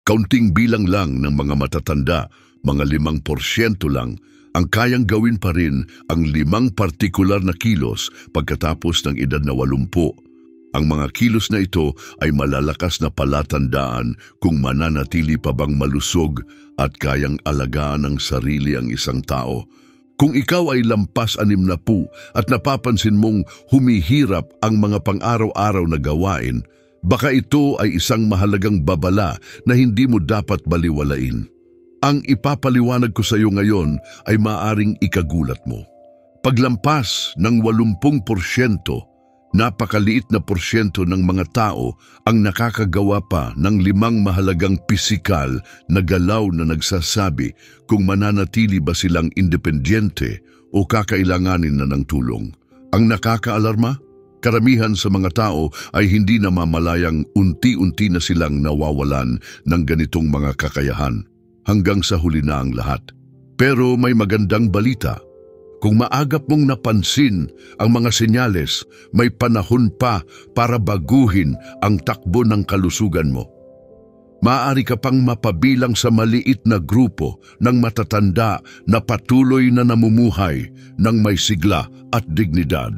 Kaunting bilang lang ng mga matatanda, mga 5% lang, ang kayang gawin pa rin ang 5 partikular na kilos pagkatapos ng edad na 80. Ang mga kilos na ito ay malalakas na palatandaan kung mananatili pa bang malusog at kayang alagaan ng sarili ang isang tao. Kung ikaw ay lampas 60 at napapansin mong humihirap ang mga pang-araw-araw na gawain, baka ito ay isang mahalagang babala na hindi mo dapat baliwalain. Ang ipapaliwanag ko sa iyo ngayon ay maaring ikagulat mo. Paglampas ng 80%, napakaliit na porsyento ng mga tao ang nakakagawa pa ng 5 mahalagang pisikal na galaw na nagsasabi kung mananatili ba silang independyente o kakailanganin na ng tulong. Ang nakakaalarma? Karamihan sa mga tao ay hindi namamalayang unti-unti na silang nawawalan ng ganitong mga kakayahan hanggang sa huli na ang lahat. Pero may magandang balita. Kung maagap mong napansin ang mga senyales, may panahon pa para baguhin ang takbo ng kalusugan mo. Maaari ka pang mapabilang sa maliit na grupo ng matatanda na patuloy na namumuhay ng may sigla at dignidad.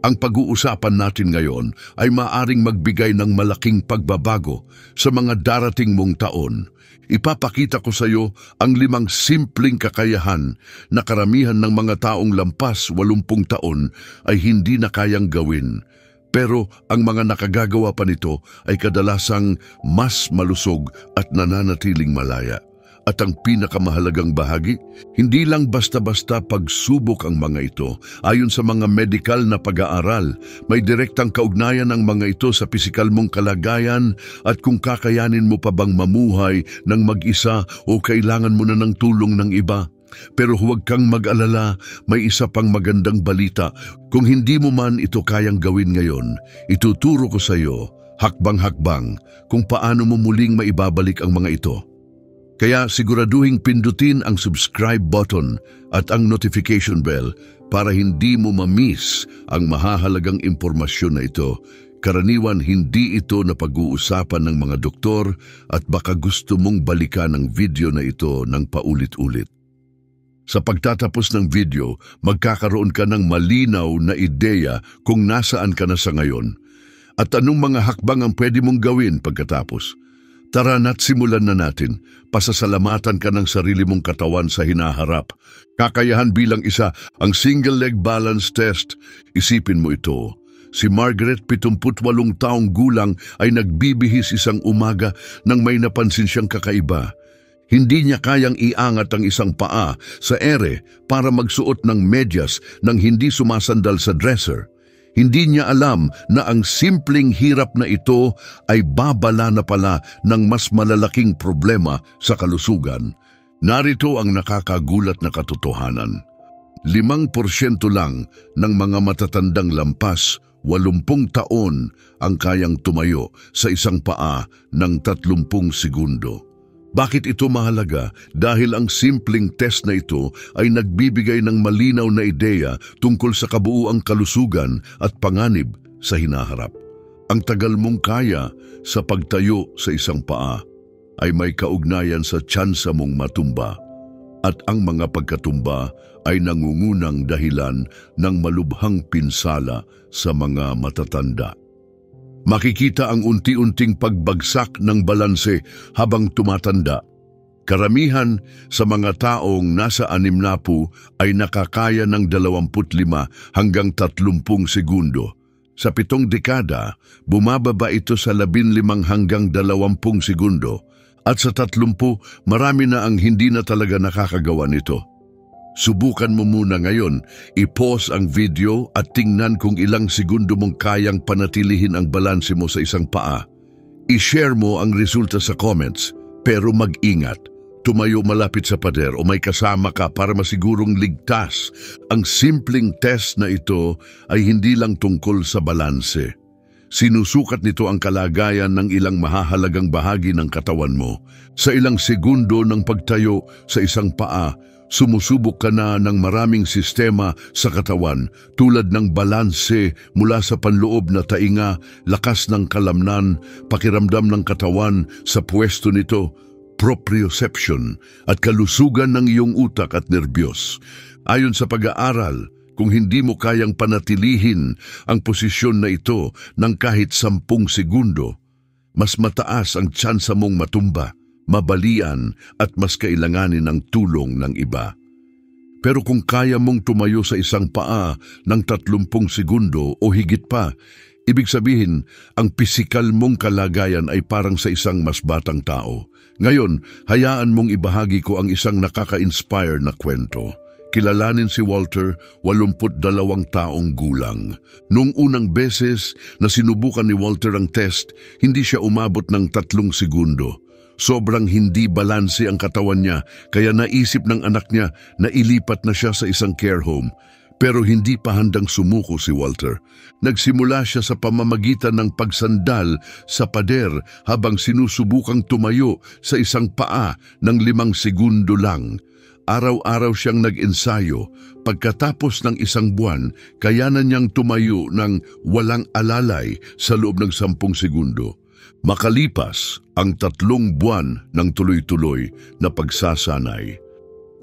Ang pag-uusapan natin ngayon ay maaaring magbigay ng malaking pagbabago sa mga darating mong taon. Ipapakita ko sa iyo ang 5 simpleng kakayahan na karamihan ng mga taong lampas 80 taon ay hindi na kayang gawin. Pero ang mga nakagagawa pa nito ay kadalasang mas malusog at nananatiling malaya. At ang pinakamahalagang bahagi, hindi lang basta-basta pagsubok ang mga ito. Ayon sa mga medikal na pag-aaral, may direktang kaugnayan ang mga ito sa pisikal mong kalagayan at kung kakayanin mo pa bang mamuhay ng mag-isa o kailangan mo na ng tulong ng iba. Pero huwag kang mag-alala, may isa pang magandang balita. Kung hindi mo man ito kayang gawin ngayon, ituturo ko sa iyo, hakbang-hakbang, kung paano mo muling maibabalik ang mga ito. Kaya siguraduhing pindutin ang subscribe button at ang notification bell para hindi mo ma-miss ang mahahalagang impormasyon na ito. Karaniwan hindi ito na pag-uusapan ng mga doktor at baka gusto mong balikan ang video na ito ng paulit-ulit. Sa pagtatapos ng video, magkakaroon ka ng malinaw na ideya kung nasaan ka na sa ngayon at anong mga hakbang ang pwede mong gawin pagkatapos. Tara na't simulan na natin. Pasasalamatan ka ng sarili mong katawan sa hinaharap. Kakayahan bilang isa ang single leg balance test. Isipin mo ito. Si Margaret, 78 taong gulang, ay nagbibihis isang umaga nang may napansin siyang kakaiba. Hindi niya kayang iangat ang isang paa sa ere para magsuot ng medyas nang hindi sumasandal sa dresser. Hindi niya alam na ang simpleng hirap na ito ay babala na pala ng mas malalaking problema sa kalusugan. Narito ang nakakagulat na katotohanan. 5% lang ng mga matatandang lampas 80 taon ang kayang tumayo sa isang paa ng 30 segundo. Bakit ito mahalaga? Dahil ang simpleng test na ito ay nagbibigay ng malinaw na ideya tungkol sa kabuuang kalusugan at panganib sa hinaharap. Ang tagal mong kaya sa pagtayo sa isang paa ay may kaugnayan sa tsansa mong matumba. At ang mga pagkatumba ay nangungunang dahilan ng malubhang pinsala sa mga matatanda. Makikita ang unti-unting pagbagsak ng balanse habang tumatanda. Karamihan sa mga taong nasa 60 ay nakakaya ng 25 hanggang 30 segundo. Sa 7 dekada, bumababa ito sa 15 hanggang 20 segundo. At sa 30, marami na ang hindi na talaga nakakagawa nito. Subukan mo muna ngayon, i-pause ang video at tingnan kung ilang segundo mong kayang panatilihin ang balanse mo sa isang paa. I-share mo ang resulta sa comments, pero mag-ingat. Tumayo malapit sa pader o may kasama ka para masigurong ligtas. Ang simpleng test na ito ay hindi lang tungkol sa balanse. Sinusukat nito ang kalagayan ng ilang mahahalagang bahagi ng katawan mo. Sa ilang segundo ng pagtayo sa isang paa, sumusubok ka na ng maraming sistema sa katawan tulad ng balanse mula sa panloob na tainga, lakas ng kalamnan, pakiramdam ng katawan sa pwesto nito, proprioception at kalusugan ng iyong utak at nerbiyos. Ayon sa pag-aaral, kung hindi mo kayang panatilihin ang posisyon na ito ng kahit 10 segundo, mas mataas ang tsansa mong matumba, mabalian at mas kailanganin ng tulong ng iba. Pero kung kaya mong tumayo sa isang paa ng 30 segundo o higit pa, ibig sabihin, ang pisikal mong kalagayan ay parang sa isang mas batang tao. Ngayon, hayaan mong ibahagi ko ang isang nakaka-inspire na kwento. Kilalanin si Walter, 82 taong gulang. Noong unang beses na sinubukan ni Walter ang test, hindi siya umabot ng 3 segundo. Sobrang hindi balanse ang katawan niya, kaya naisip ng anak niya na ilipat na siya sa isang care home. Pero hindi pa handang sumuko si Walter. Nagsimula siya sa pamamagitan ng pagsandal sa pader habang sinusubukang tumayo sa isang paa ng 5 segundo lang. Araw-araw siyang nag-ensayo. Pagkatapos ng 1 buwan, kayanan niyang tumayo ng walang alalay sa loob ng 10 segundo. Makalipas ang 3 buwan ng tuloy-tuloy na pagsasanay,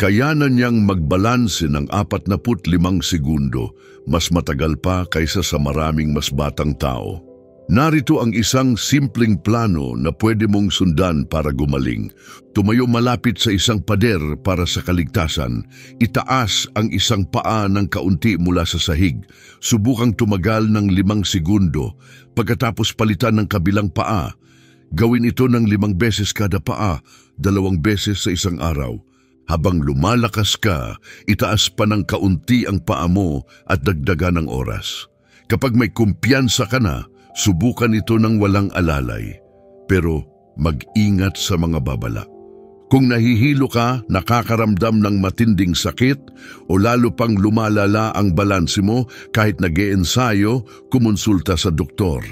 kayanan niyang magbalanse ng 45 segundo, mas matagal pa kaysa sa maraming mas batang tao. Narito ang isang simpleng plano na pwede mong sundan para gumaling. Tumayo malapit sa isang pader para sa kaligtasan. Itaas ang isang paa ng kaunti mula sa sahig. Subukang tumagal ng 5 segundo. Pagkatapos palitan ng kabilang paa. Gawin ito ng 5 beses kada paa, 2 beses sa isang araw. Habang lumalakas ka, itaas pa ng kaunti ang paa mo at dagdagan ng oras. Kapag may kumpiyansa ka na, subukan ito ng walang alalay, pero mag-ingat sa mga babala. Kung nahihilo ka, nakakaramdam ng matinding sakit o lalo pang lumalala ang balanse mo kahit nag-iensayo, kumonsulta sa doktor.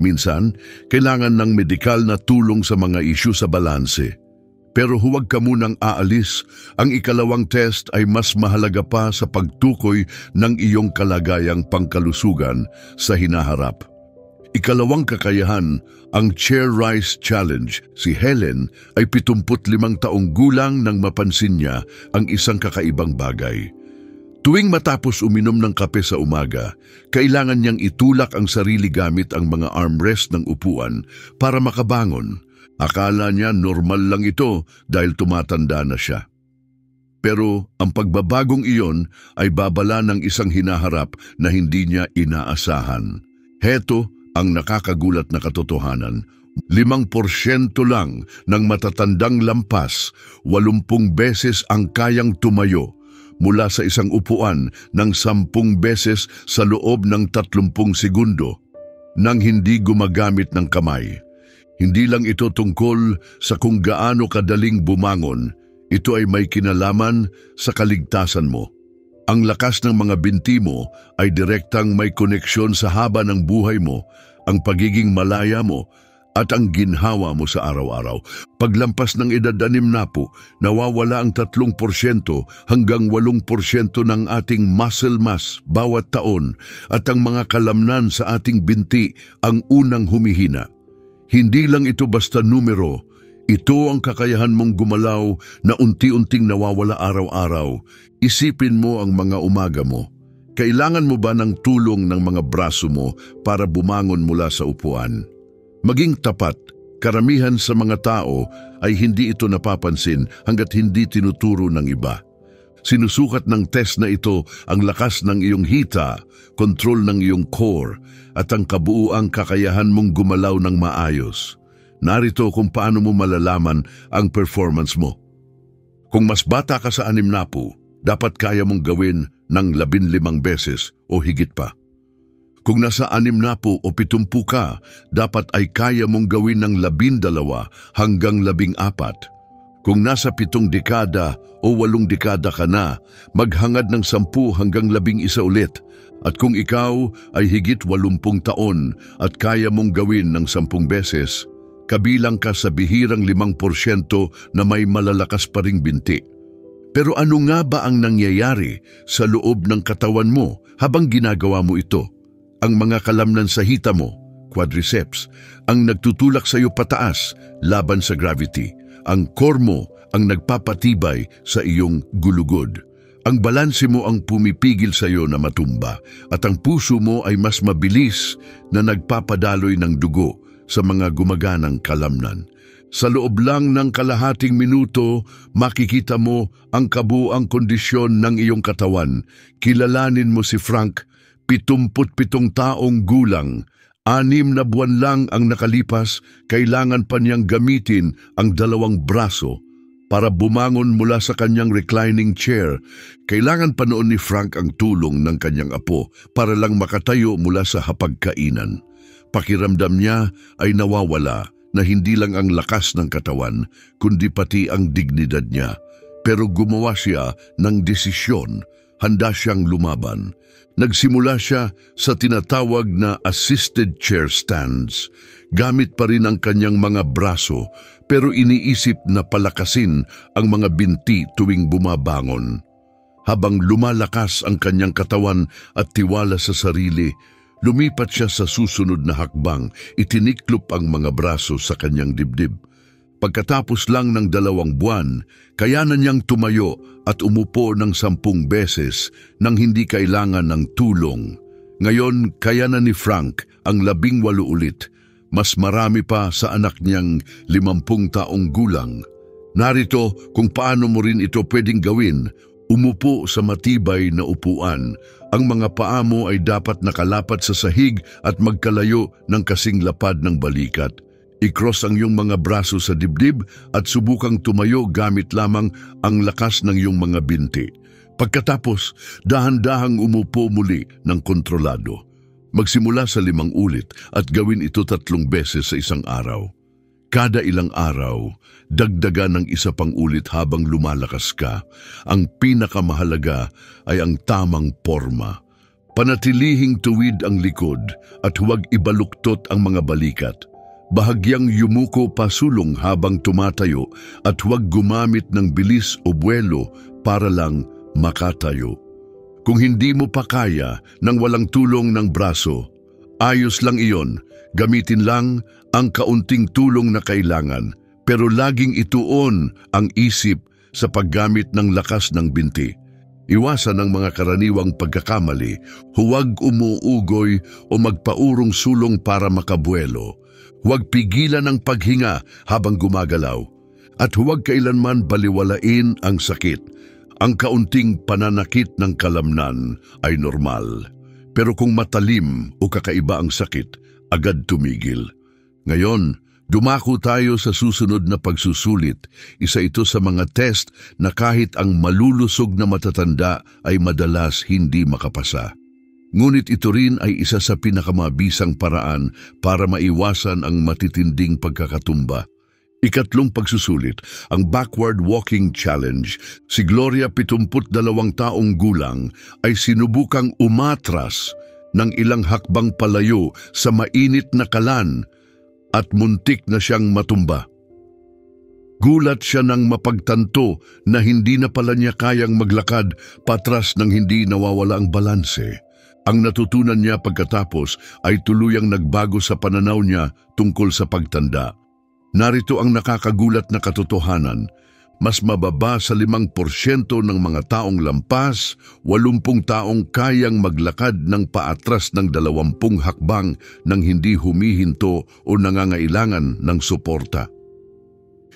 Minsan, kailangan ng medikal na tulong sa mga isyu sa balanse. Pero huwag ka munang aalis, ang ikalawang test ay mas mahalaga pa sa pagtukoy ng iyong kalagayang pangkalusugan sa hinaharap. Ikalawang kakayahan, ang Chair Rise Challenge. Si Helen ay 75 taong gulang nang mapansin niya ang isang kakaibang bagay. Tuwing matapos uminom ng kape sa umaga, kailangan niyang itulak ang sarili gamit ang mga armrest ng upuan para makabangon. Akala niya normal lang ito dahil tumatanda na siya. Pero ang pagbabagong iyon ay babala ng isang hinaharap na hindi niya inaasahan. Heto ang nakakagulat na katotohanan. 5% lang ng matatandang lampas, 80 beses ang kayang tumayo mula sa isang upuan ng 10 beses sa loob ng 30 segundo nang hindi gumagamit ng kamay. Hindi lang ito tungkol sa kung gaano kadaling bumangon, ito ay may kinalaman sa kaligtasan mo. Ang lakas ng mga binti mo ay direktang may koneksyon sa haba ng buhay mo, ang pagiging malaya mo at ang ginhawa mo sa araw-araw. Paglampas ng edad 60, nawawala ang 3% hanggang 8% ng ating muscle mass bawat taon at ang mga kalamnan sa ating binti ang unang humihina. Hindi lang ito basta numero, ito ang kakayahan mong gumalaw na unti-unting nawawala araw-araw. Isipin mo ang mga umaga mo. Kailangan mo ba ng tulong ng mga braso mo para bumangon mula sa upuan? Maging tapat, karamihan sa mga tao ay hindi ito napapansin hanggat hindi tinuturo ng iba. Sinusukat ng test na ito ang lakas ng iyong hita, kontrol ng iyong core, at ang kabuuang kakayahan mong gumalaw ng maayos. Narito kung paano mo malalaman ang performance mo. Kung mas bata ka sa 60, dapat kaya mong gawin ng 15 beses o higit pa. Kung nasa 60 o 70 ka, dapat ay kaya mong gawin ng 12 hanggang 14. Kung nasa 7 dekada o 8 dekada ka na, maghangad ng 10 hanggang 11 ulit. At kung ikaw ay higit 80 taon at kaya mong gawin ng 10 beses, kabilang ka sa bihirang 5% na may malalakas pa ring binti. Pero ano nga ba ang nangyayari sa loob ng katawan mo habang ginagawa mo ito? Ang mga kalamnan sa hita mo, quadriceps, ang nagtutulak sa iyo pataas laban sa gravity. ang core mo ang nagpapatibay sa iyong gulugod. Ang balanse mo ang pumipigil sa iyo na matumba at ang puso mo ay mas mabilis na nagpapadaloy ng dugo sa mga gumaganang kalamnan. Sa loob lang ng kalahating minuto, makikita mo ang kabuang kondisyon ng iyong katawan. Kilalanin mo si Frank, 77 taong gulang. 6 na buwan lang ang nakalipas, kailangan pa niyang gamitin ang 2 braso para bumangon mula sa kanyang reclining chair. Kailangan pa noon ni Frank ang tulong ng kanyang apo para lang makatayo mula sa hapagkainan. Pakiramdam niya ay nawawala na hindi lang ang lakas ng katawan, kundi pati ang dignidad niya. Pero gumawa siya ng desisyon, handa siyang lumaban. Nagsimula siya sa tinatawag na assisted chair stands. Gamit pa rin ang kanyang mga braso, pero iniisip na palakasin ang mga binti tuwing bumabangon. Habang lumalakas ang kanyang katawan at tiwala sa sarili, lumipat siya sa susunod na hakbang, itiniklop ang mga braso sa kanyang dibdib. Pagkatapos lang ng 2 buwan, kayanan niyang tumayo at umupo ng 10 beses nang hindi kailangan ng tulong. Ngayon, kayanan ni Frank ang 18 ulit, mas marami pa sa anak niyang 50 taong gulang. Narito kung paano mo rin ito pwedeng gawin. Umupo sa matibay na upuan. Ang mga paa mo ay dapat nakalapat sa sahig at magkalayo ng kasing lapad ng balikat. I-cross ang iyong mga braso sa dibdib at subukang tumayo gamit lamang ang lakas ng iyong mga binti. Pagkatapos, dahan-dahang umupo muli ng kontrolado. Magsimula sa 5 ulit at gawin ito 3 beses sa isang araw. Kada ilang araw, dagdagan ng 1 pang ulit habang lumalakas ka. Ang pinakamahalaga ay ang tamang porma. Panatilihing tuwid ang likod at huwag ibaluktot ang mga balikat. Bahagyang yumuko pasulong habang tumatayo at huwag gumamit ng bilis o buwelo para lang makatayo. Kung hindi mo pa kaya ng walang tulong ng braso, ayos lang iyon. Gamitin lang ang kaunting tulong na kailangan, pero laging ituon ang isip sa paggamit ng lakas ng binti. Iwasan ang mga karaniwang pagkakamali, huwag umuugoy o magpaurong sulong para makabuelo. Huwag pigilan ang paghinga habang gumagalaw. At huwag kailanman baliwalain ang sakit. Ang kaunting pananakit ng kalamnan ay normal. Pero kung matalim o kakaiba ang sakit, agad tumigil. Ngayon, dumako tayo sa susunod na pagsusulit. Isa ito sa mga test na kahit ang malulusog na matatanda ay madalas hindi makapasa. Ngunit ito rin ay isa sa pinakamabisang paraan para maiwasan ang matitinding pagkakatumba. Ikatlong pagsusulit, ang Backward Walking Challenge. Si Gloria, 72 taong gulang, ay sinubukang umatras ng ilang hakbang palayo sa mainit na kalan at muntik na siyang matumba. Gulat siya nang mapagtanto na hindi na pala niya kayang maglakad patras nang hindi nawawala ang balanse. Ang natutunan niya pagkatapos ay tuluyang nagbago sa pananaw niya tungkol sa pagtanda. Narito ang nakakagulat na katotohanan. Mas mababa sa 5% ng mga taong lampas, 80 taong kayang maglakad ng paatras ng 20 hakbang nang hindi humihinto o nangangailangan ng suporta.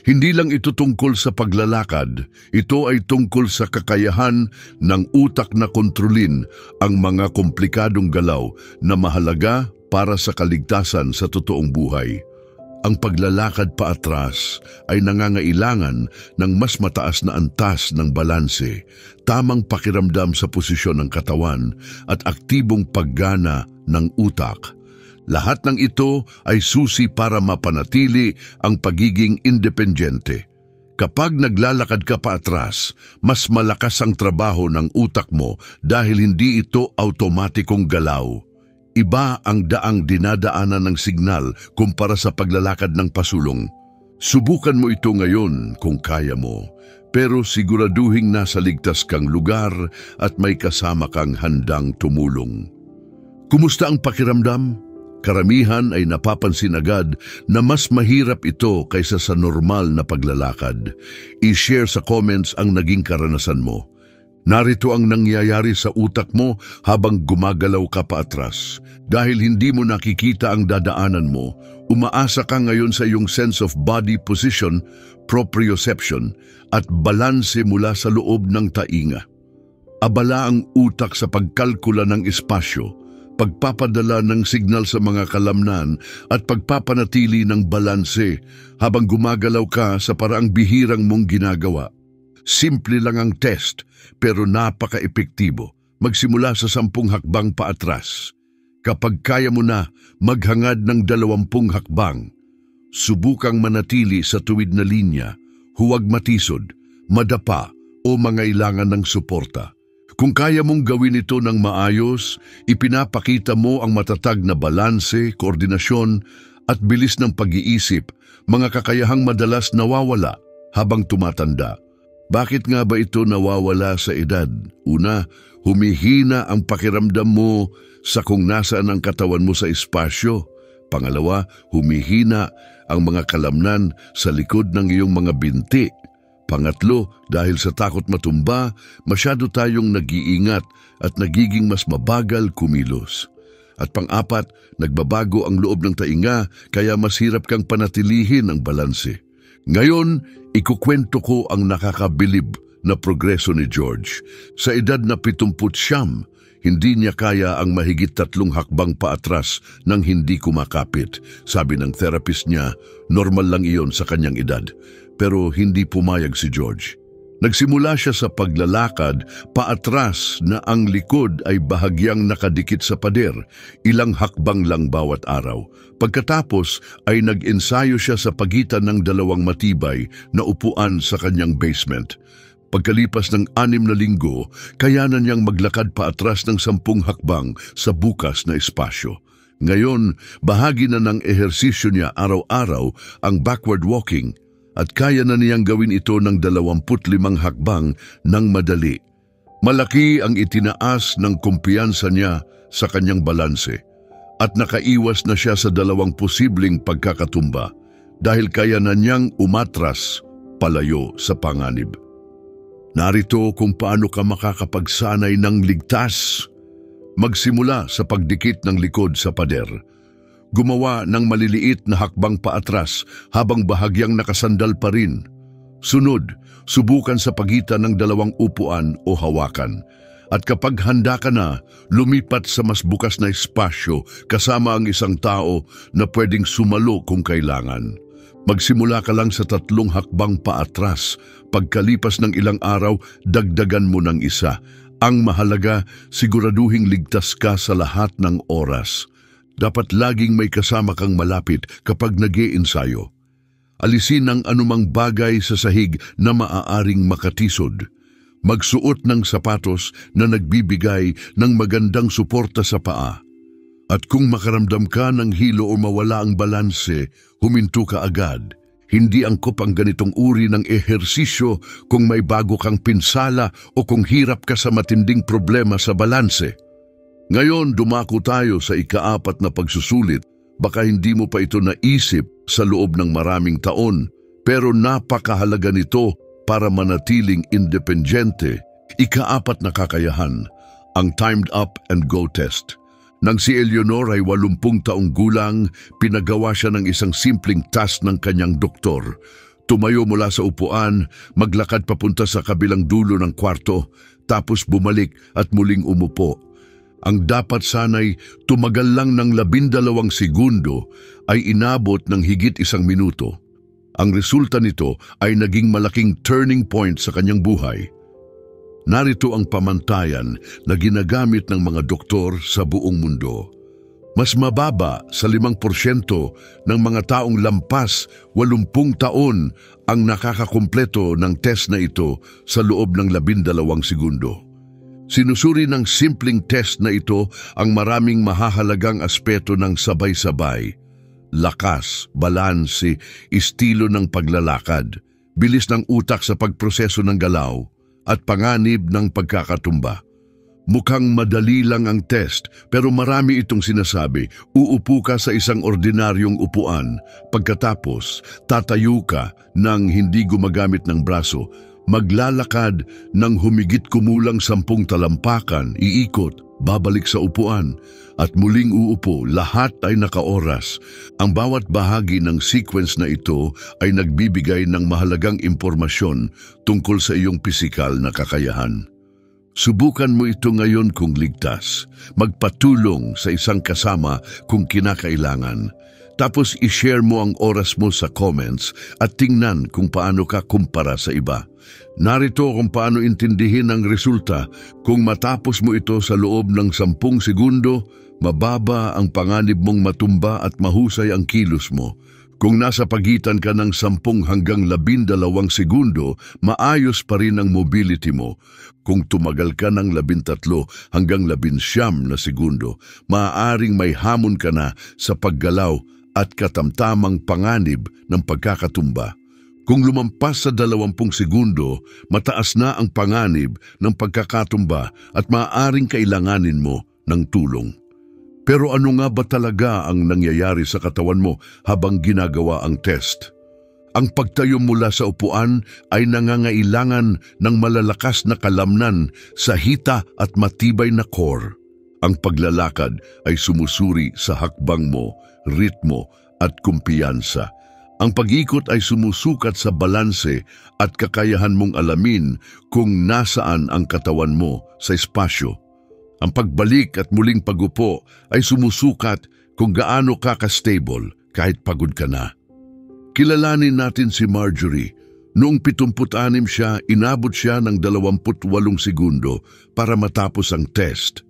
Hindi lang ito tungkol sa paglalakad, ito ay tungkol sa kakayahan ng utak na kontrolin ang mga komplikadong galaw na mahalaga para sa kaligtasan sa totoong buhay. Ang paglalakad paatras ay nangangailangan ng mas mataas na antas ng balanse, tamang pakiramdam sa posisyon ng katawan at aktibong paggana ng utak. Lahat ng ito ay susi para mapanatili ang pagiging independyente. Kapag naglalakad ka paatras, mas malakas ang trabaho ng utak mo dahil hindi ito automatikong galaw. Iba ang daang dinadaanan ng signal kumpara sa paglalakad ng pasulong. Subukan mo ito ngayon kung kaya mo, pero siguraduhing nasa ligtas kang lugar at may kasama kang handang tumulong. Kumusta ang pakiramdam? Karamihan ay napapansin agad na mas mahirap ito kaysa sa normal na paglalakad. I-share sa comments ang naging karanasan mo. Narito ang nangyayari sa utak mo habang gumagalaw ka paatras. Dahil hindi mo nakikita ang dadaanan mo, umaasa ka ngayon sa iyong sense of body position, proprioception, at balanse mula sa loob ng tainga. Abala ang utak sa pagkalkula ng espasyo, pagpapadala ng signal sa mga kalamnan at pagpapanatili ng balanse habang gumagalaw ka sa paraang bihirang mong ginagawa. Simple lang ang test pero napaka-epektibo. Magsimula sa 10 hakbang paatras. Kapag kaya mo na, maghangad ng 20 hakbang. Subukang manatili sa tuwid na linya, huwag matisod, madapa o mangailangan ng suporta. Kung kaya mong gawin ito ng maayos, ipinapakita mo ang matatag na balanse, koordinasyon at bilis ng pag-iisip, mga kakayahang madalas nawawala habang tumatanda. Bakit nga ba ito nawawala sa edad? Una, humihina ang pakiramdam mo sa kung nasaan ang katawan mo sa espasyo. Pangalawa, humihina ang mga kalamnan sa likod ng iyong mga binti. Pangatlo, dahil sa takot matumba, masyado tayong nag-iingat at nagiging mas mabagal kumilos. At pang-apat, nagbabago ang loob ng tainga kaya mas hirap kang panatilihin ang balanse. Ngayon, ikukwento ko ang nakakabilib na progreso ni George. Sa edad na 70, hindi niya kaya ang mahigit 3 hakbang paatras nang hindi kumakapit. Sabi ng therapist niya, normal lang iyon sa kanyang edad. Pero hindi pumayag si George. Nagsimula siya sa paglalakad paatras na ang likod ay bahagyang nakadikit sa pader, ilang hakbang lang bawat araw. Pagkatapos ay nag-ensayo siya sa pagitan ng 2 matibay na upuan sa kanyang basement. Pagkalipas ng 6 na linggo, kayanan niyang maglakad paatras ng 10 hakbang sa bukas na espasyo. Ngayon, bahagi na ng ehersisyo niya araw-araw ang backward walking, at kaya na niyang gawin ito ng 25 hakbang ng madali. Malaki ang itinaas ng kumpiyansa niya sa kanyang balanse at nakaiwas na siya sa 2 posibleng pagkakatumba dahil kaya na niyang umatras palayo sa panganib. Narito kung paano ka makakapagsanay ng ligtas. Magsimula sa pagdikit ng likod sa pader. Gumawa ng maliliit na hakbang paatras habang bahagyang nakasandal pa rin. Sunod, subukan sa pagitan ng 2 upuan o hawakan. At kapag handa ka na, lumipat sa mas bukas na espasyo kasama ang isang tao na pwedeng sumalo kung kailangan. Magsimula ka lang sa 3 hakbang paatras. Pagkalipas ng ilang araw, dagdagan mo ng isa. Ang mahalaga, siguraduhing ligtas ka sa lahat ng oras. Dapat laging may kasama kang malapit kapag nag-iensayo. Alisin ang anumang bagay sa sahig na maaaring makatisod. Magsuot ng sapatos na nagbibigay ng magandang suporta sa paa. At kung makaramdam ka ng hilo o mawala ang balanse, huminto ka agad. Hindi angkop ang ganitong uri ng ehersisyo kung may bago kang pinsala o kung hirap ka sa matinding problema sa balanse. Ngayon, dumako tayo sa ika-4 na pagsusulit. Baka hindi mo pa ito naisip sa loob ng maraming taon, pero napakahalaga nito para manatiling independyente. Ika-4 na kakayahan, ang Timed Up and Go Test. Nang si Eleanor ay 80 taong gulang, pinagawa siya ng isang simpleng task ng kanyang doktor. Tumayo mula sa upuan, maglakad papunta sa kabilang dulo ng kwarto, tapos bumalik at muling umupo. Ang dapat sanay tumagal lang ng 12 segundo ay inabot ng higit 1 minuto. Ang resulta nito ay naging malaking turning point sa kanyang buhay. Narito ang pamantayan na ginagamit ng mga doktor sa buong mundo. Mas mababa sa 5% ng mga taong lampas 80 taon ang nakakakumpleto ng test na ito sa loob ng 12 segundo. Sinusuri ng simpleng test na ito ang maraming mahahalagang aspeto ng sabay-sabay. Lakas, balanse, estilo ng paglalakad, bilis ng utak sa pagproseso ng galaw, at panganib ng pagkakatumba. Mukhang madali lang ang test pero marami itong sinasabi. Uupo ka sa isang ordinaryong upuan. Pagkatapos, tatayo ka nang hindi gumagamit ng braso. Maglalakad ng humigit kumulang 10 talampakan, iikot, babalik sa upuan, at muling uupo. Lahat ay nakaoras. Ang bawat bahagi ng sequence na ito ay nagbibigay ng mahalagang impormasyon tungkol sa iyong pisikal na kakayahan. Subukan mo ito ngayon kung ligtas. Magpatulong sa isang kasama kung kinakailangan. Tapos i-share mo ang oras mo sa comments at tingnan kung paano ka kumpara sa iba. Narito kung paano intindihin ang resulta. Kung matapos mo ito sa loob ng 10 segundo, mababa ang panganib mong matumba at mahusay ang kilos mo. Kung nasa pagitan ka ng 10 hanggang 12 segundo, maayos pa rin ang mobility mo. Kung tumagal ka ng 13 hanggang 19 na segundo, maaaring may hamon ka na sa paggalaw at katamtamang panganib ng pagkakatumba. Kung lumampas sa 20 segundo, mataas na ang panganib ng pagkakatumba at maaaring kailanganin mo ng tulong. Pero ano nga ba talaga ang nangyayari sa katawan mo habang ginagawa ang test? Ang pagtayo mula sa upuan ay nangangailangan ng malalakas na kalamnan sa hita at matibay na core. Ang paglalakad ay sumusuri sa hakbang mo, ritmo at kumpiyansa. Ang pag-ikot ay sumusukat sa balanse at kakayahan mong alamin kung nasaan ang katawan mo sa espasyo. Ang pagbalik at muling pagupo ay sumusukat kung gaano ka ka-stable kahit pagod ka na. Kilalanin natin si Marjorie. Noong 76 siya, inabot siya ng 28 segundo para matapos ang test.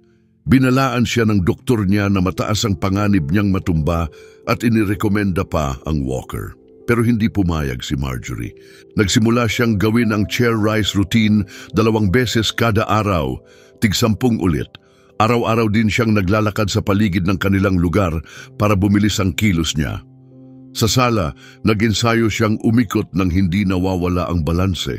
Binalaan siya ng doktor niya na mataas ang panganib niyang matumba at inirekomenda pa ang walker. Pero hindi pumayag si Marjorie. Nagsimula siyang gawin ang chair rise routine 2 beses kada araw, tig 10 ulit. Araw-araw din siyang naglalakad sa paligid ng kanilang lugar para bumilis ang kilos niya. Sa sala, nag-ensayo siyang umikot nang hindi nawawala ang balanse.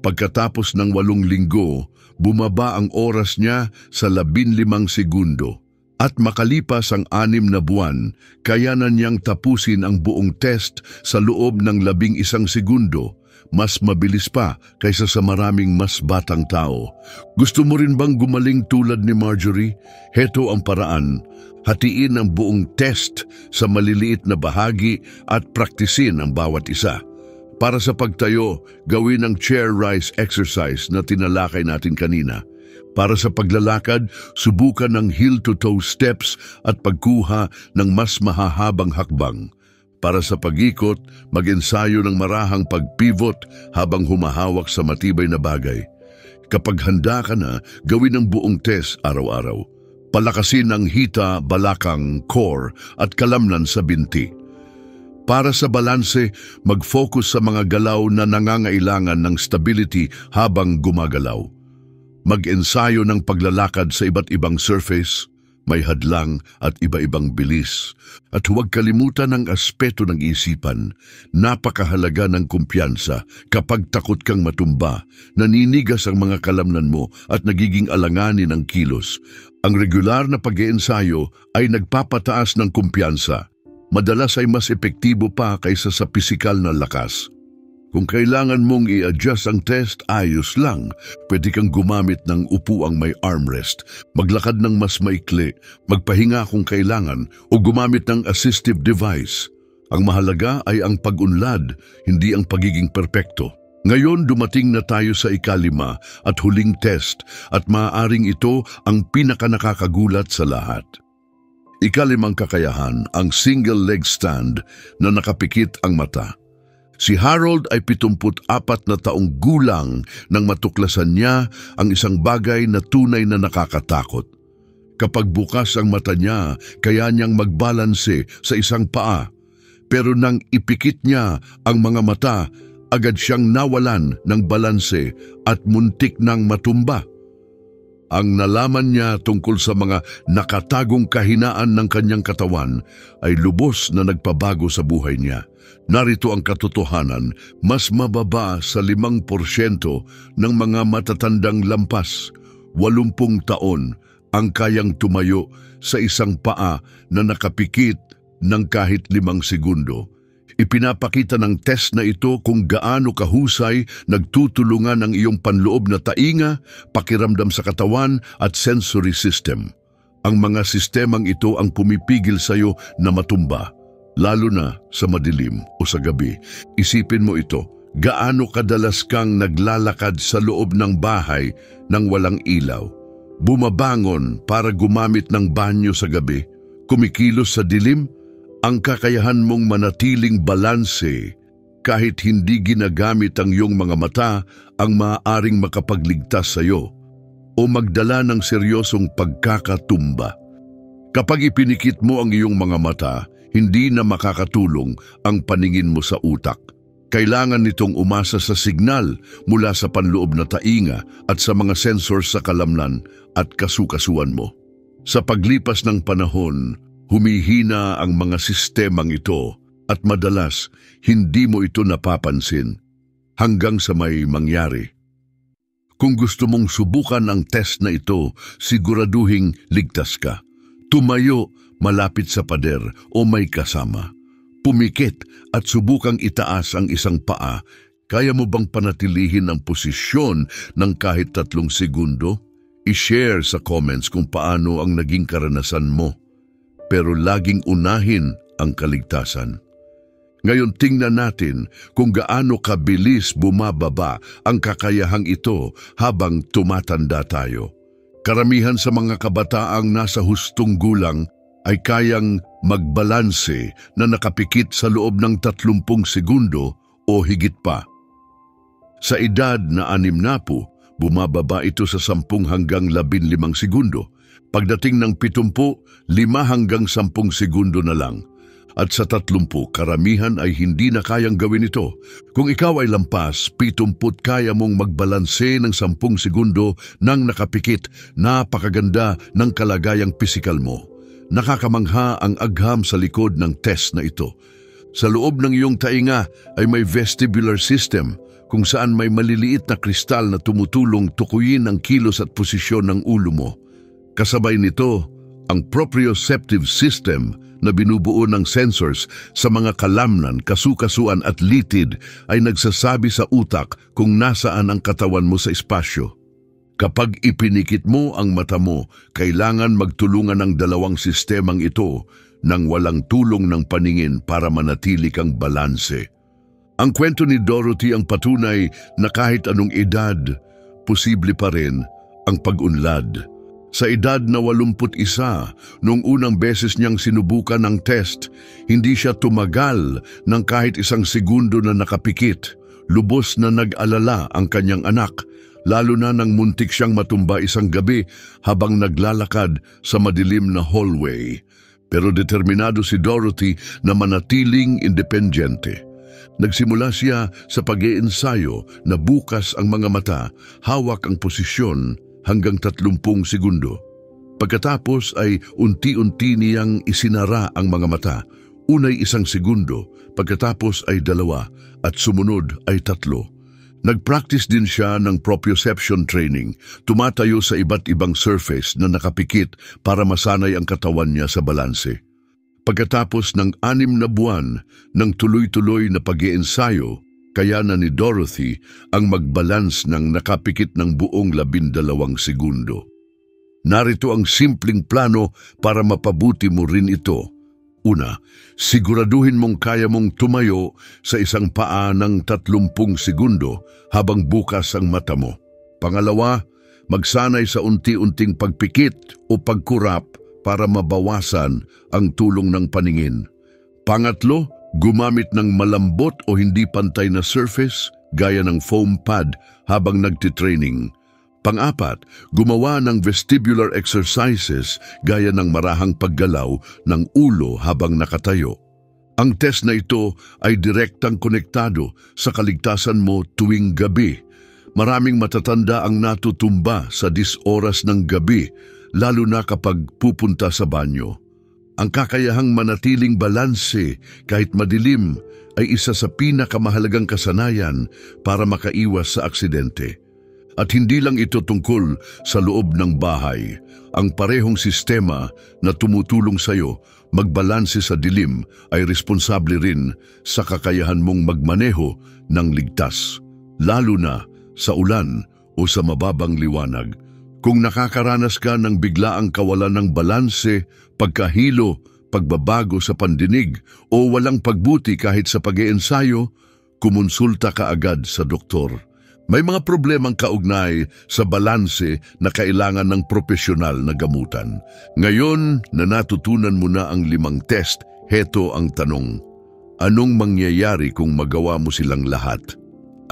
Pagkatapos ng 8 linggo, bumaba ang oras niya sa 15 segundo. At makalipas ang 6 na buwan, kayanan niyang tapusin ang buong test sa loob ng 11 segundo. Mas mabilis pa kaysa sa maraming mas batang tao. Gusto mo rin bang gumaling tulad ni Marjorie? Heto ang paraan. Hatiin ang buong test sa maliliit na bahagi at praktisin ang bawat isa. Para sa pagtayo, gawin ang chair rise exercise na tinalakay natin kanina. Para sa paglalakad, subukan ng heel-to-toe steps at pagkuha ng mas mahahabang hakbang. Para sa pag-ikot, mag-ensayo ng marahang pag-pivot habang humahawak sa matibay na bagay. Kapag handa ka na, gawin ang buong test araw-araw. Palakasin ang hita, balakang, core at kalamnan sa binti. Para sa balanse, mag-focus sa mga galaw na nangangailangan ng stability habang gumagalaw. Mag-ensayo ng paglalakad sa iba't ibang surface, may hadlang at iba-ibang bilis. At huwag kalimutan ang aspeto ng isipan. Napakahalaga ng kumpiyansa. Kapag takot kang matumba, naninigas ang mga kalamnan mo at nagiging alanganin ang kilos. Ang regular na pag-iensayo ay nagpapataas ng kumpiyansa. Madalas ay mas epektibo pa kaysa sa pisikal na lakas. Kung kailangan mong i-adjust ang test, ayos lang. Pwede kang gumamit ng upuang may armrest, maglakad ng mas maikli, magpahinga kung kailangan, o gumamit ng assistive device. Ang mahalaga ay ang pag-unlad, hindi ang pagiging perpekto. Ngayon dumating na tayo sa ika-5 at huling test at maaaring ito ang pinaka-nakakagulat sa lahat. Ika-5 kakayahan, ang single leg stand na nakapikit ang mata. Si Harold ay 74 na taong gulang nang matuklasan niya ang isang bagay na tunay na nakakatakot. Kapag bukas ang mata niya, kaya niyang magbalanse sa isang paa. Pero nang ipikit niya ang mga mata, agad siyang nawalan ng balanse at muntik nang matumba. Ang nalaman niya tungkol sa mga nakatagong kahinaan ng kanyang katawan ay lubos na nagpabago sa buhay niya. Narito ang katotohanan, mas mababa sa 5% ng mga matatandang lampas. 80 taon ang kayang tumayo sa isang paa na nakapikit ng kahit 5 segundo. Ipinapakita ng test na ito kung gaano kahusay nagtutulungan ang iyong panloob na tainga, pakiramdam sa katawan at sensory system. Ang mga sistemang ito ang pumipigil sa iyo na matumba, lalo na sa madilim o sa gabi. Isipin mo ito, gaano kadalas kang naglalakad sa loob ng bahay nang walang ilaw? Bumabangon para gumamit ng banyo sa gabi, kumikilos sa dilim? Ang kakayahan mong manatiling balanse kahit hindi ginagamit ang iyong mga mata ang maaaring makapagligtas sa iyo o magdala ng seryosong pagkakatumba. Kapag ipinikit mo ang iyong mga mata, hindi na makakatulong ang paningin mo sa utak. Kailangan nitong umasa sa signal mula sa panloob na tainga at sa mga sensors sa kalamnan at kasukasuan mo. Sa paglipas ng panahon, humihina ang mga sistemang ito at madalas hindi mo ito napapansin hanggang sa may mangyari. Kung gusto mong subukan ang test na ito, siguraduhing ligtas ka. Tumayo malapit sa pader o may kasama. Pumikit at subukang itaas ang isang paa. Kaya mo bang panatilihin ang posisyon ng kahit 3 segundo? I-share sa comments kung paano ang naging karanasan mo. Pero laging unahin ang kaligtasan. Ngayon tingnan natin kung gaano kabilis bumababa ang kakayahang ito habang tumatanda tayo. Karamihan sa mga kabataang nasa hustong gulang ay kayang magbalanse na nakapikit sa loob ng 30 segundo o higit pa. Sa edad na 60, bumababa ito sa 10 hanggang 15 segundo. Pagdating ng 70, 5 hanggang 10 segundo na lang. At sa 30, karamihan ay hindi na kayang gawin ito. Kung ikaw ay lampas, 70 kaya mong magbalanse ng 10 segundo nang nakapikit, napakaganda ng kalagayang pisikal mo. Nakakamangha ang agham sa likod ng test na ito. Sa loob ng iyong tainga ay may vestibular system kung saan may maliliit na kristal na tumutulong tukuyin ang kilos at posisyon ng ulo mo. Kasabay nito, ang proprioceptive system na binubuo ng sensors sa mga kalamnan, kasukasuan at litid ay nagsasabi sa utak kung nasaan ang katawan mo sa espasyo. Kapag ipinikit mo ang mata mo, kailangan magtulungan ng 2 sistemang ito nang walang tulong ng paningin para manatili kang balanse. Ang kwento ni Dorothy ang patunay na kahit anong edad, posible pa rin ang pag-unlad. Sa edad na 81, noong unang beses niyang sinubukan ang test, hindi siya tumagal ng kahit 1 segundo na nakapikit. Lubos na nag-alala ang kanyang anak, lalo na nang muntik siyang matumba isang gabi habang naglalakad sa madilim na hallway. Pero determinado si Dorothy na manatiling independyente. Nagsimula siya sa pag-iensayo na bukas ang mga mata, hawak ang posisyon hanggang 30 segundo. Pagkatapos ay unti-unti niyang isinara ang mga mata. Unay 1 segundo, pagkatapos ay 2 at sumunod ay 3. Nag-practice din siya ng proprioception training, tumatayo sa iba't ibang surface na nakapikit para masanay ang katawan niya sa balanse. Pagkatapos ng 6 na buwan ng tuloy-tuloy na pag-iensayo, kaya na ni Dorothy ang magbalance ng nakapikit ng buong 12 segundo. Narito ang simpleng plano para mapabuti mo rin ito. Una, siguraduhin mong kaya mong tumayo sa isang paa ng 30 segundo habang bukas ang mata mo. Pangalawa, magsanay sa unti-unting pagpikit o pagkurap para mabawasan ang tulong ng paningin. Pangatlo, gumamit ng malambot o hindi pantay na surface gaya ng foam pad habang nagtitraining. Pang-apat, gumawa ng vestibular exercises gaya ng marahang paggalaw ng ulo habang nakatayo. Ang test na ito ay direktang konektado sa kaligtasan mo tuwing gabi. Maraming matatanda ang natutumba sa 10 oras ng gabi, lalo na kapag pupunta sa banyo. Ang kakayahang manatiling balanse kahit madilim ay isa sa pinakamahalagang kasanayan para makaiwas sa aksidente. At hindi lang ito tungkol sa loob ng bahay. Ang parehong sistema na tumutulong sa iyo magbalanse sa dilim ay responsable rin sa kakayahan mong magmaneho ng ligtas, lalo na sa ulan o sa mababang liwanag. Kung nakakaranas ka ng biglaang kawalan ng balanse, pagkahilo, pagbabago sa pandinig o walang pagbuti kahit sa pag-iensayo, kumonsulta ka agad sa doktor. May mga problemang kaugnay sa balanse na kailangan ng profesional na gamutan. Ngayon na natutunan mo na ang 5 test, heto ang tanong. Anong mangyayari kung magawa mo silang lahat?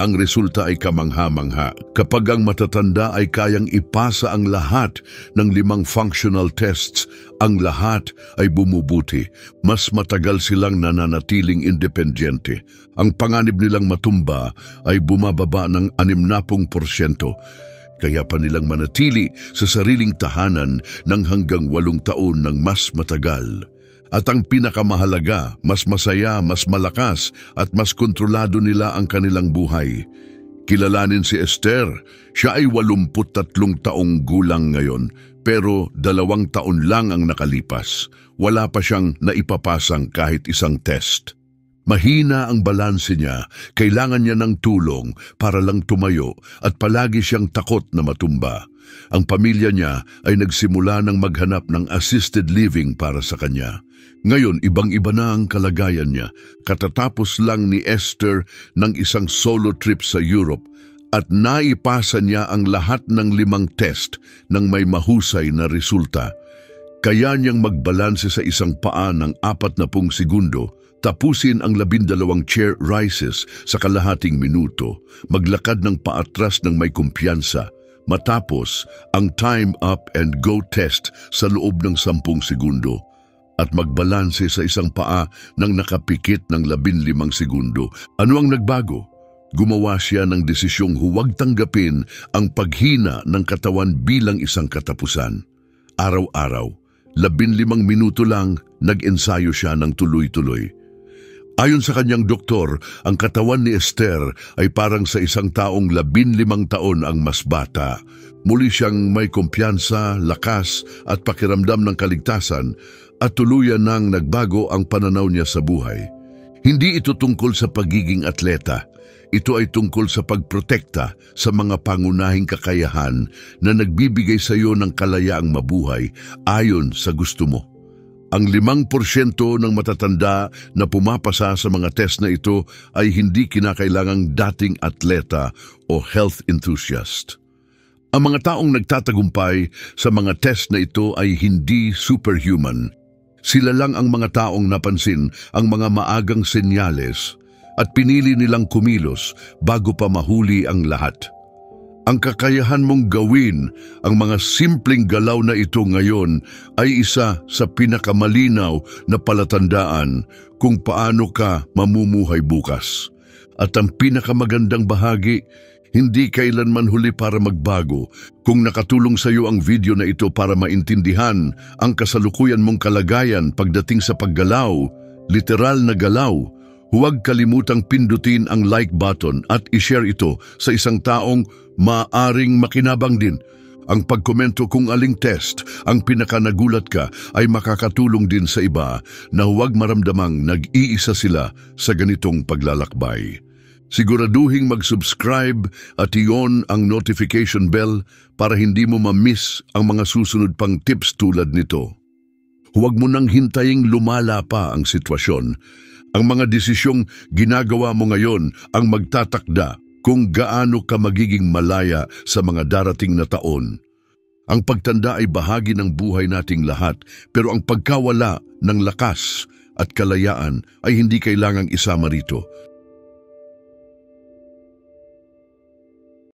Ang resulta ay kamangha-mangha. Kapag ang matatanda ay kayang ipasa ang lahat ng 5 functional tests, ang lahat ay bumubuti. Mas matagal silang nananatiling independyente. Ang panganib nilang matumba ay bumababa ng 60%. Kaya pa nilang manatili sa sariling tahanan ng hanggang 8 taon ng mas matagal. At ang pinakamahalaga, mas masaya, mas malakas at mas kontrolado nila ang kanilang buhay. Kilalanin si Esther. Siya ay 83 taong gulang ngayon, pero 2 taon lang ang nakalipas. Wala pa siyang naipapasang kahit isang test. Mahina ang balanse niya, kailangan niya ng tulong para lang tumayo at palagi siyang takot na matumba. Ang pamilya niya ay nagsimula ng maghanap ng assisted living para sa kanya. Ngayon, ibang-iba na ang kalagayan niya. Katatapos lang ni Esther ng isang solo trip sa Europe at naipasa niya ang lahat ng 5 test ng may mahusay na resulta. Kaya niyang magbalanse sa isang paa ng 40 segundo, tapusin ang 12 chair rises sa kalahating minuto, maglakad ng paatras ng may kumpiyansa, matapos ang time up and go test sa loob ng 10 segundo, at magbalanse sa isang paa ng nakapikit ng 15 segundo. Ano ang nagbago? Gumawa siya ng desisyong huwag tanggapin ang paghina ng katawan bilang isang katapusan. Araw-araw, 15 minuto lang, nag-ensayo siya ng tuloy-tuloy. Ayon sa kanyang doktor, ang katawan ni Esther ay parang sa isang taong 15 taon ang mas bata. Muli siyang may kumpiyansa, lakas at pakiramdam ng kaligtasan at tuluyan nang nagbago ang pananaw niya sa buhay. Hindi ito tungkol sa pagiging atleta. Ito ay tungkol sa pagprotekta sa mga pangunahing kakayahan na nagbibigay sa iyo ng kalayaang mabuhay ayon sa gusto mo. Ang 5% ng matatanda na pumapasa sa mga test na ito ay hindi kinakailangang dating atleta o health enthusiast. Ang mga taong nagtatagumpay sa mga test na ito ay hindi superhuman. Sila lang ang mga taong napansin ang mga maagang senyales at pinili nilang kumilos bago pa mahuli ang lahat. Ang kakayahan mong gawin ang mga simpleng galaw na ito ngayon ay isa sa pinakamalinaw na palatandaan kung paano ka mamumuhay bukas. At ang pinakamagandang bahagi, hindi kailanman huli para magbago. Kung nakatulong sa iyo ang video na ito para maintindihan ang kasalukuyan mong kalagayan pagdating sa paggalaw, literal na galaw, huwag kalimutang pindutin ang like button at ishare ito sa isang taong maaring makinabang din. Ang pagkomento kung aling test ang pinakanagulat ka ay makakatulong din sa iba na huwag maramdamang nag-iisa sila sa ganitong paglalakbay. Siguraduhing mag-subscribe at i-on ang notification bell para hindi mo ma-miss ang mga susunod pang tips tulad nito. Huwag mo nang hintaying lumala pa ang sitwasyon. Ang mga desisyong ginagawa mo ngayon ang magtatakda kung gaano ka magiging malaya sa mga darating na taon. Ang pagtanda ay bahagi ng buhay nating lahat, pero ang pagkawala ng lakas at kalayaan ay hindi kailangang isama rito.